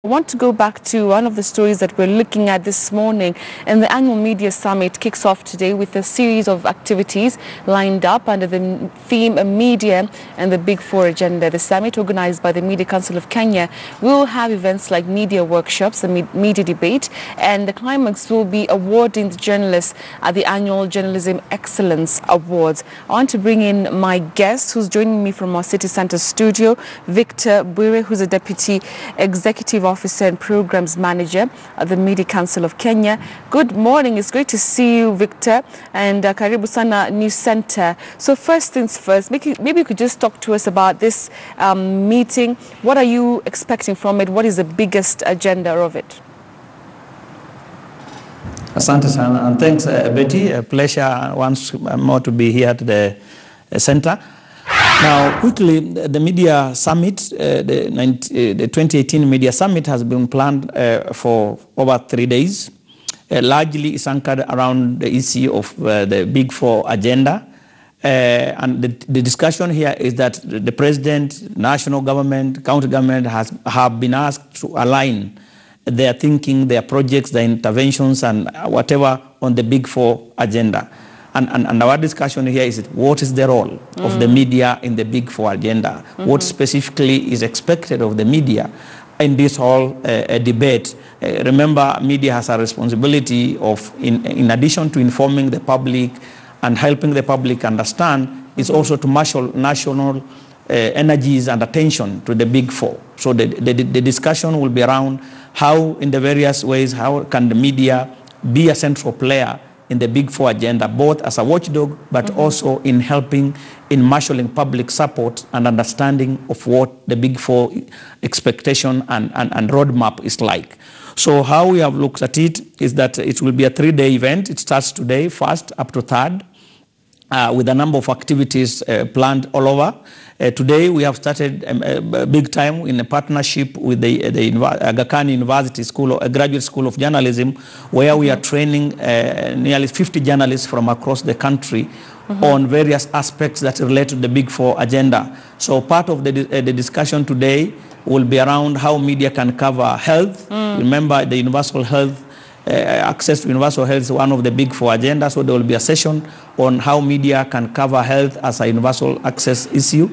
I want to go back to one of the stories that we're looking at this morning. And the annual media summit kicks off today with a series of activities lined up under the theme Media and the Big Four agenda. The summit, organized by the Media Council of Kenya, will have events like media workshops, a media debate, and the climax will be awarding the journalists at the annual Journalism Excellence Awards. I want to bring in my guest who's joining me from our City Center studio, Victor Bwire, who's a Deputy Executive Officer and Programs Manager at the Media Council of Kenya. Good morning. It's great to see you, Victor, and karibu sana News Center. So first things first, maybe you could just talk to us about this meeting. What are you expecting from it? What is the biggest agenda of it? Asante sana, and thanks, Betty. A pleasure once more to be here at the center. Now, quickly, the Media Summit, the 2018 Media Summit has been planned for over 3 days. Largely is anchored around the issue of the Big Four agenda. And the discussion here is that the President, national government, county government have been asked to align their thinking, their projects, their interventions, and whatever on the Big Four agenda. And our discussion here is what is the role of the media in the Big Four agenda? What specifically is expected of the media in this whole debate? Remember, media has a responsibility of, in addition to informing the public and helping the public understand, is also to marshal national energies and attention to the Big Four. So the discussion will be around how, in the various ways, how can the media be a central player in the Big Four agenda, both as a watchdog, but also in helping in marshalling public support and understanding of what the Big Four expectation and roadmap is like. So how we have looked at it is that it will be a 3-day event. It starts today, 1st up to 3rd, with a number of activities planned all over. Today we have started big time in a partnership with the Aga Khan University School, a graduate school of journalism, where we are training nearly 50 journalists from across the country on various aspects that relate to the Big Four agenda. So part of the discussion today will be around how media can cover health. Remember, the universal health, access to universal health is one of the Big Four agendas, so there will be a session on how media can cover health as a universal access issue.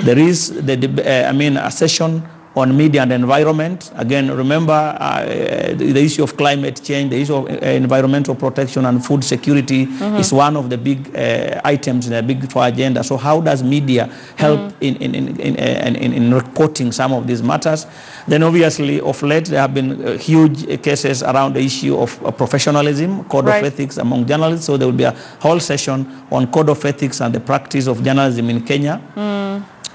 There is a session on media and environment. Again, remember the issue of climate change, the issue of environmental protection and food security is one of the big items in the Big Four agenda. So how does media help in reporting some of these matters? Then obviously of late there have been huge cases around the issue of professionalism, code of ethics among journalists. So there will be a whole session on code of ethics and the practice of journalism in Kenya.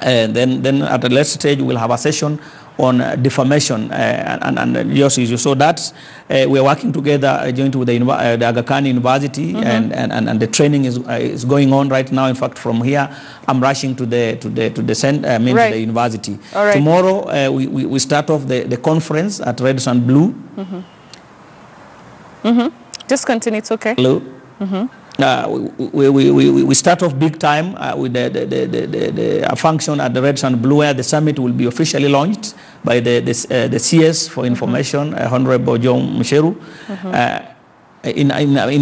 And then at the later stage we'll have a session on defamation and your issue. So that's we're working together jointly with the Aga Khan University, and the training is going on right now. In fact, from here I'm rushing to the university. Tomorrow we start off the conference at Red and Blue. Just continue. It's okay. Blue. We start off big time with the function at the Red and Blue, where the summit will be officially launched by the CS for Information, Honorable John Musheru, in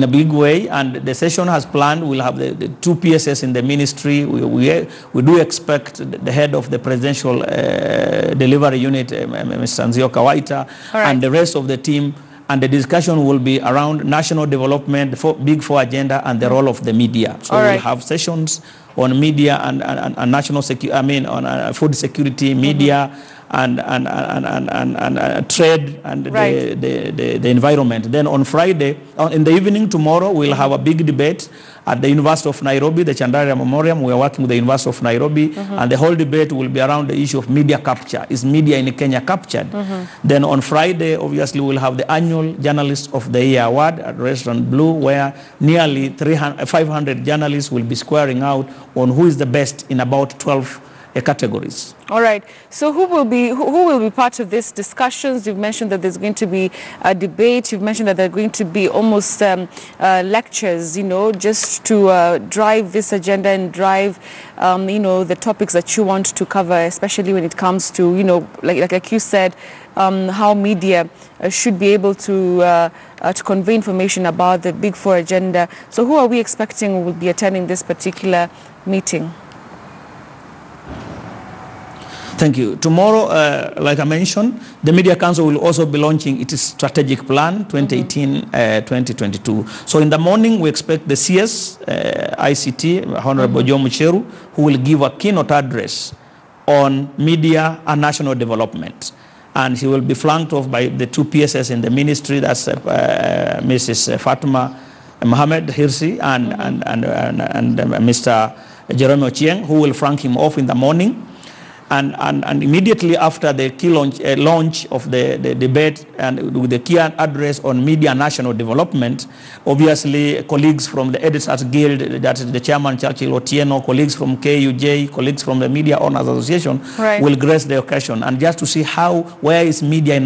a big way. And the session has planned, we'll have the 2 PSS in the ministry. We do expect the head of the presidential delivery unit, Mr. Nzio Kawaita, and the rest of the team. And the discussion will be around national development, the Big Four agenda, and the role of the media. So we'll have sessions on media and national security, on food security, media, and trade, and the environment. Then on Friday, in the evening tomorrow, we'll have a big debate at the University of Nairobi, the Chandaria Memorial. We are working with the University of Nairobi, and the whole debate will be around the issue of media capture. Is media in Kenya captured? Then on Friday, obviously, we'll have the annual Journalist of the Year Award at Restaurant Blue, where nearly 500 journalists will be squaring out on who is the best in about 12 categories. All right. So who will be part of these discussions? You've mentioned that there's going to be a debate. You've mentioned that there are going to be almost lectures, just to drive this agenda and drive, the topics that you want to cover, especially when it comes to, like you said, how media should be able to convey information about the Big Four agenda. So who are we expecting will be attending this particular meeting? Thank you. Tomorrow, like I mentioned, the Media Council will also be launching its strategic plan 2018-2022. So in the morning, we expect the CS, ICT, Honorable Joe Mucheru, who will give a keynote address on media and national development. And he will be flanked off by the two PSS in the ministry, that's Mrs. Fatuma Mohamed Hirsi and Mr. Jerome Ochieng, who will flank him off in the morning. And immediately after the key launch of the debate and with the key address on media and national development, obviously colleagues from the Editors Guild, that is the chairman Churchill Otieno, colleagues from KUJ, colleagues from the Media Owners Association will grace the occasion, and just to see where is media in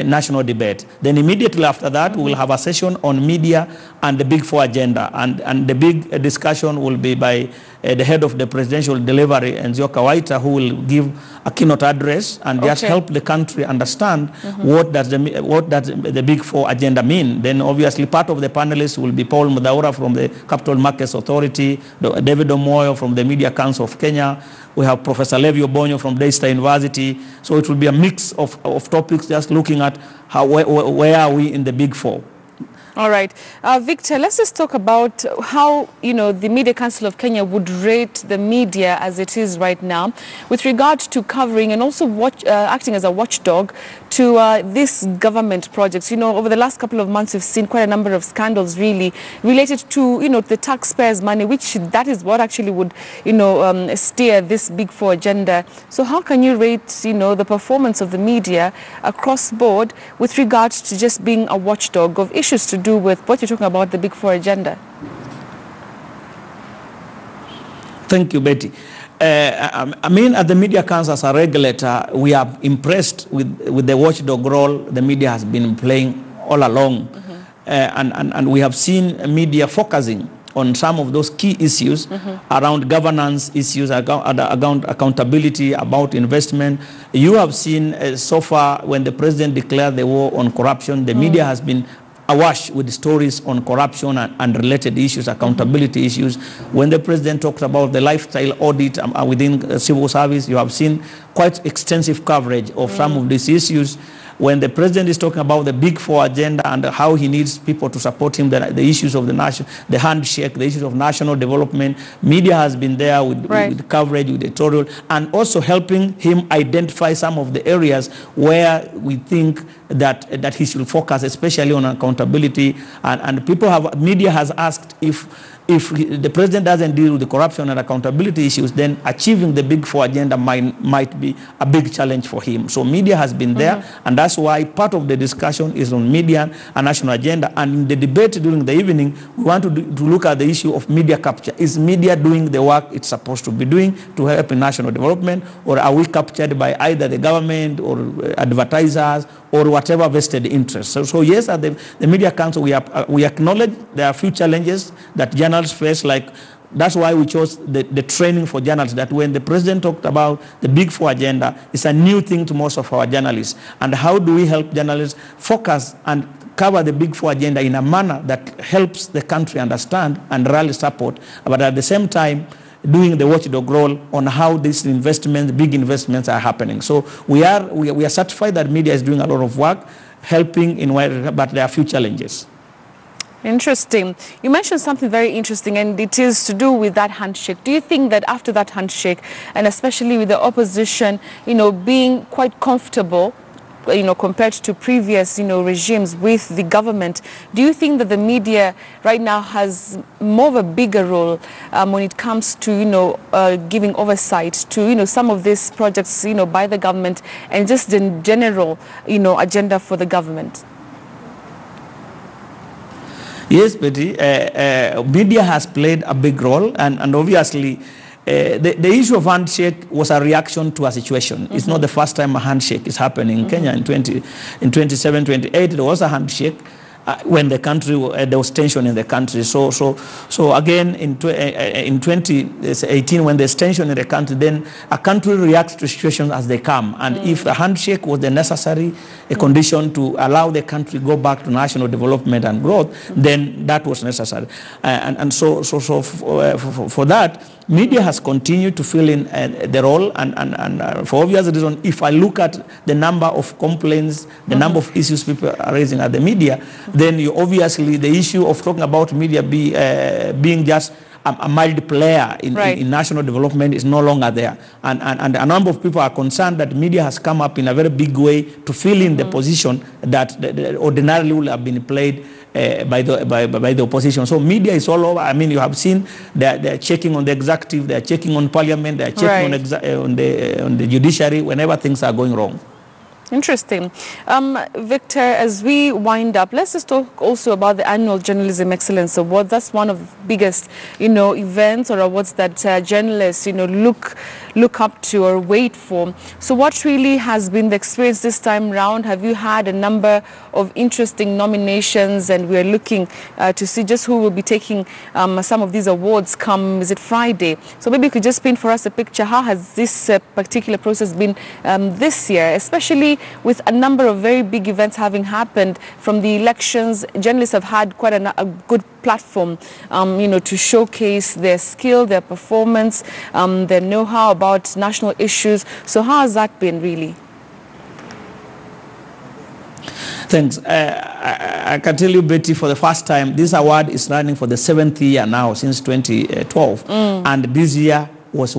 national debate. Then immediately after that, we will have a session on media and the Big Four agenda, and the big discussion will be by the head of the presidential delivery, Nzioka Waita, who will give a keynote address and just help the country understand what does the Big Four agenda mean. Then obviously part of the panelists will be Paul Mudaura from the Capital Markets Authority, David Omoyo from the Media Council of Kenya. We have Professor Levi Obonyo from Daystar University. So it will be a mix of topics, just looking at where are we in the Big Four. All right. Victor, let's just talk about how, the Media Council of Kenya would rate the media as it is right now with regard to covering and also acting as a watchdog to these government projects. Over the last couple of months, we've seen quite a number of scandals really related to, the taxpayers' money, which that is what actually would, steer this Big Four agenda. So how can you rate, the performance of the media across board with regard to just being a watchdog of issues to do with what you're talking about, the Big Four agenda? Thank you, Betty. At the Media Council as a regulator, we are impressed with the watchdog role the media has been playing all along. And we have seen media focusing on some of those key issues around governance issues, around accountability, about investment. You have seen so far when the president declared the war on corruption, the media has been awash with stories on corruption and related issues, accountability issues. When the president talked about the lifestyle audit within civil service, you have seen quite extensive coverage of some of these issues. When the president is talking about the Big Four agenda and how he needs people to support him, the issues of the handshake, the issues of national development, media has been there with coverage, with editorial, and also helping him identify some of the areas where we think that he should focus, especially on accountability. And media has asked if the president doesn't deal with the corruption and accountability issues, then achieving the Big Four agenda might be a big challenge for him. So media has been there, and that's why part of the discussion is on media and national agenda. And in the debate during the evening, we want to look at the issue of media capture. Is media doing the work it's supposed to be doing to help in national development, or are we captured by either the government or advertisers or whatever vested interest? So yes, at the Media Council, we acknowledge there are a few challenges that journalists face, that's why we chose the training for journalists, that when the president talked about the Big Four agenda, it's a new thing to most of our journalists. And how do we help journalists focus and cover the Big Four agenda in a manner that helps the country understand and rally support, but at the same time doing the watchdog role on how these investments, big investments, are happening. So we are certified that media is doing a lot of work, helping but there are a few challenges. Interesting. You mentioned something very interesting, and it is to do with that handshake. Do you think that after that handshake, and especially with the opposition, being quite comfortable, compared to previous, regimes with the government, do you think that the media right now has more of a bigger role when it comes to, giving oversight to, some of these projects, by the government, and just the general, agenda for the government? Yes, Betty, media has played a big role, and obviously the issue of handshake was a reaction to a situation. It's not the first time a handshake is happening in Kenya. In 27, 28, there was a handshake when the country, there was tension in the country. So again, in 2018, when there's tension in the country, then a country reacts to situations as they come. And if a handshake was the necessary condition to allow the country go back to national development and growth, then that was necessary. So for that, media has continued to fill in the role, and for obvious reason, if I look at the number of complaints, the number of issues people are raising at the media, then you obviously, the issue of talking about media being just a mild player in national development is no longer there. And a number of people are concerned that media has come up in a very big way to fill in the position that ordinarily would have been played by the opposition. So media is all over. I mean, you have seen they're checking on the executive, they're checking on parliament, they're checking on the judiciary whenever things are going wrong. Interesting. Victor, as we wind up, let's just talk also about the annual Journalism Excellence Award. That's one of the biggest, events or awards that journalists, look up to or wait for. So what really has been the experience this time round? Have you had a number of interesting nominations, and we're looking to see just who will be taking some of these awards come, is it Friday? So maybe you could just paint for us a picture. How has this particular process been this year, especially with a number of very big events having happened from the elections? Journalists have had quite a good platform, to showcase their skill, their performance, their know-how about national issues. So how has that been really? Thanks. I can tell you, Betty, for the first time, this award is running for the 7th year now, since 2012. And this year was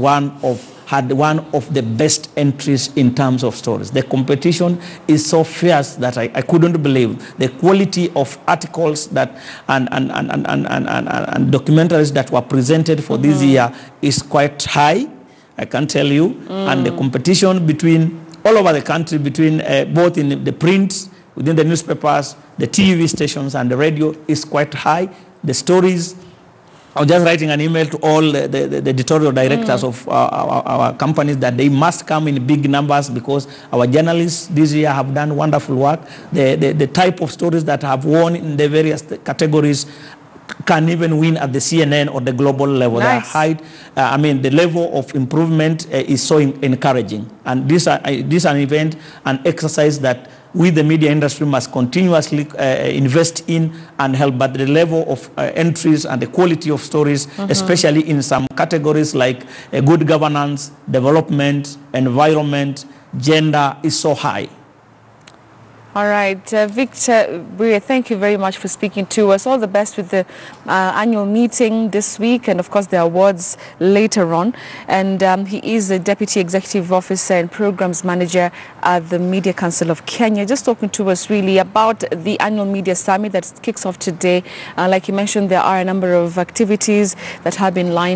had one of the best entries in terms of stories. The competition is so fierce that I couldn't believe the quality of articles that and documentaries that were presented for this year is quite high, I can tell you. And the competition between all over the country, between both in the print, within the newspapers, the TV stations and the radio is quite high. The stories, I was just writing an email to all the editorial directors of our companies that they must come in big numbers, because our journalists this year have done wonderful work. The type of stories that have won in the various categories can even win at the CNN or the global level. Nice. The level of improvement is so encouraging. And this is an event, an exercise that we, the media industry, must continuously invest in and help. But the level of entries and the quality of stories, especially in some categories like good governance, development, environment, gender, is so high. All right, Victor, thank you very much for speaking to us. All the best with the annual meeting this week, and of course the awards later on. And he is a Deputy Executive Officer and Programs Manager at the Media Council of Kenya, just talking to us really about the annual media summit that kicks off today. Like you mentioned, there are a number of activities that have been lined